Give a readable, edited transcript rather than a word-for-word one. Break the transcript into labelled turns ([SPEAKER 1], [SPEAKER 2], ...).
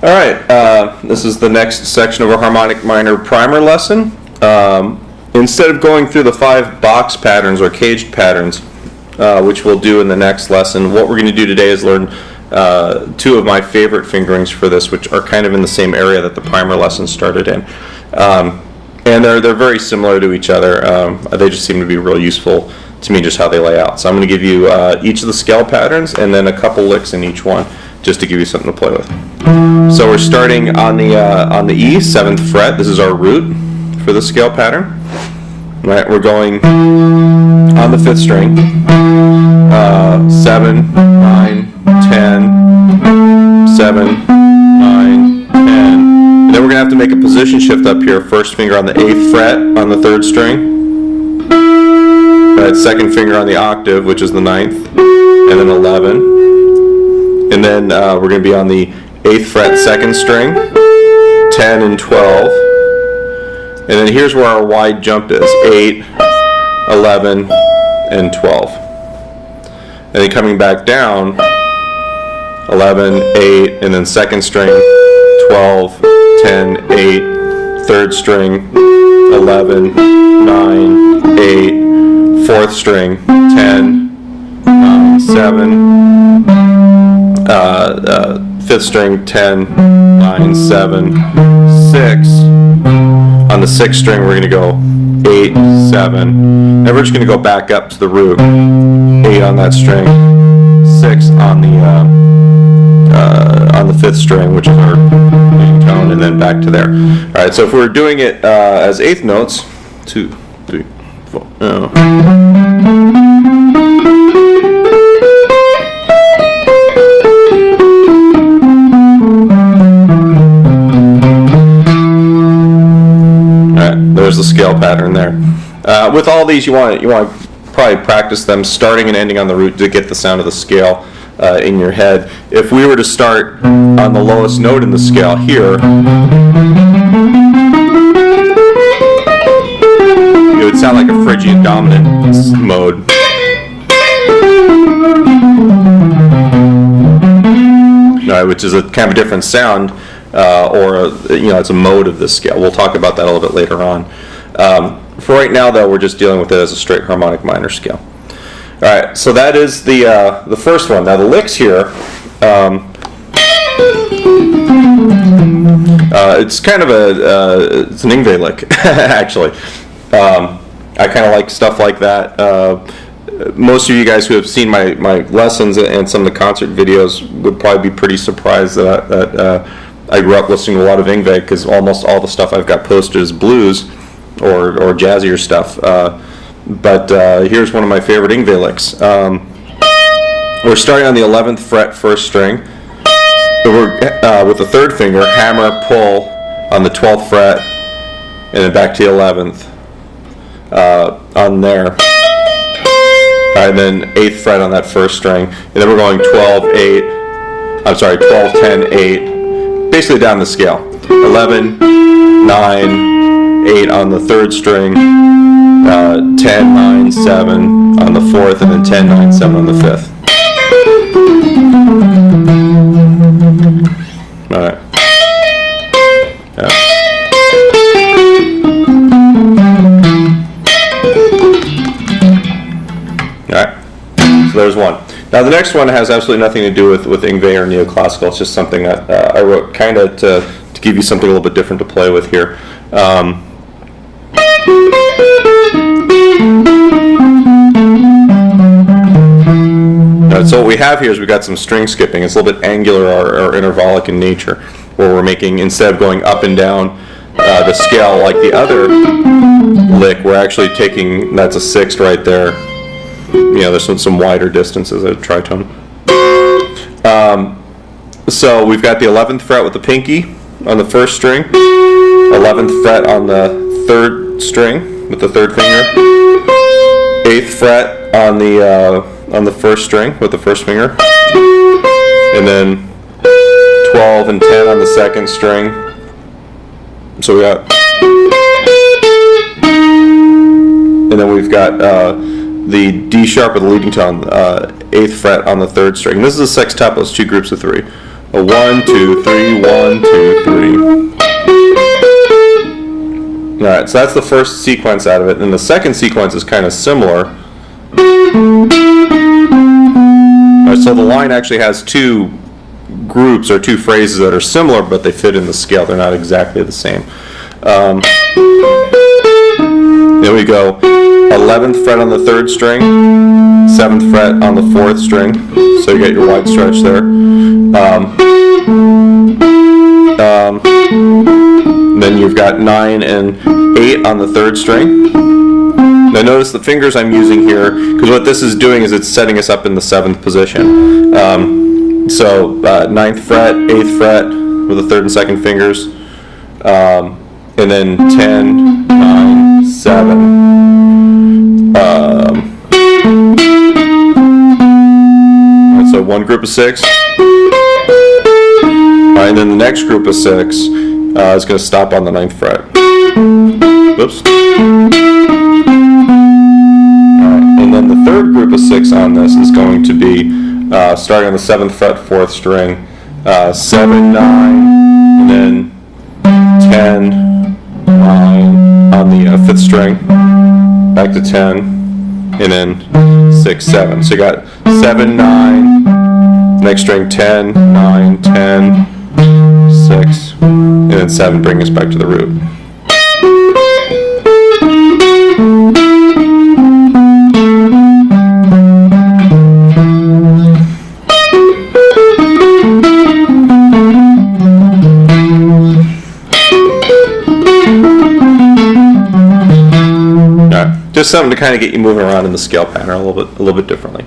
[SPEAKER 1] All right, this is the next section of our harmonic minor primer lesson. Instead of going through the 5 box patterns or caged patterns, which we'll do in the next lesson, what we're going to do today is learn 2 of my favorite fingerings for this, which are kind of in the same area that the primer lesson started in. And they're very similar to each other. They just seem to be real useful to me, just how they lay out. So I'm going to give you each of the scale patterns and then a couple licks in each one, just to give you something to play with. So we're starting on the E, 7th fret. This is our root for the scale pattern. All right, we're going on the 5th string. 7, 9, 10, 7, 9, 10. And then we're going to have to make a position shift up here. First finger on the 8th fret on the 3rd string. Right, 2nd finger on the octave, which is the 9th, and then 11. And then we're going to be on the 8th fret, 2nd string, 10 and 12. And then here's where our wide jump is, 8, 11, and 12. And then coming back down, 11, 8, and then 2nd string, 12, 10, 8, 3rd string, 11, 9, 8, 4th string, 10, 9, 7, 5th string, 10, 9, 7, 6. On the 6th string, we're going to go 8, 7. Then we're just going to go back up to the root. 8 on that string, 6 on the 5th string, which is our main tone, and then back to there. All right. So if we're doing it as 8th notes, 2, 3, 4. There's the scale pattern there. With all these, you want to probably practice them starting and ending on the root to get the sound of the scale in your head. If we were to start on the lowest note in the scale here, it would sound like a Phrygian dominant mode. Which is a kind of a different sound. It's a mode of this scale. We'll talk about that a little bit later on. For right now, though, we're just dealing with it as a straight harmonic minor scale. All right, so that is the first one. Now the licks here, it's kind of it's an Yngwie lick, actually. I kind of like stuff like that. Most of you guys who have seen my lessons and some of the concert videos would probably be pretty surprised that I grew up listening to a lot of Yngwie, because almost all the stuff I've got posted is blues or jazzier stuff. But here's one of my favorite Yngwie licks. We're starting on the 11th fret, 1st string. We're with the 3rd finger, hammer, pull on the 12th fret, and then back to the 11th on there. And then 8th fret on that 1st string. And then we're going 12, 10, 8. Basically down the scale. 11, 9, 8 on the 3rd string, 10, 9, 7 on the 4th, and then 10, 9, 7 on the 5th. All right. Yeah. All right. So there's one. Now the next one has absolutely nothing to do with Yngwie or Neoclassical. It's just something that I wrote kind of to give you something a little bit different to play with here. So what we have here is we've got some string skipping. It's a little bit angular or intervallic in nature, where we're making, instead of going up and down the scale like the other lick, we're actually taking, that's a 6th right there. There's some wider distances at a tritone. So we've got the 11th fret with the pinky on the 1st string, 11th fret on the 3rd string with the 3rd finger, 8th fret on the 1st string with the 1st finger, and then 12 and 10 on the 2nd string. So we got, and then we've got the D sharp with the leading tone, 8th fret on the 3rd string. This is a sextuple, it's 2 groups of 3. a 1, 2, 3, 1, 2, 3. Alright, so that's the first sequence out of it. And the second sequence is kind of similar. Alright, so the line actually has two groups or two phrases that are similar, but they fit in the scale. They're not exactly the same. Then we go 11th fret on the 3rd string, 7th fret on the 4th string, so you get your wide stretch there. Then you've got 9 and 8 on the 3rd string. Now notice the fingers I'm using here, because what this is doing is it's setting us up in the 7th position. So 9th fret, 8th fret with the 3rd and 2nd fingers, and then 10, 9, 7. So one group of 6. And then the next group of 6 is going to stop on the 9th fret. Whoops. And then the third group of 6 on this is going to be starting on the 7th fret, 4th string, 7, 9, and then 10, 9 on the 5th string, back to 10, and then 6, 7. So you got 7, 9, next string 10, 9, 10, 6, and then 7, bring us back to the root. Just something to kind of get you moving around in the scale pattern a little bit differently.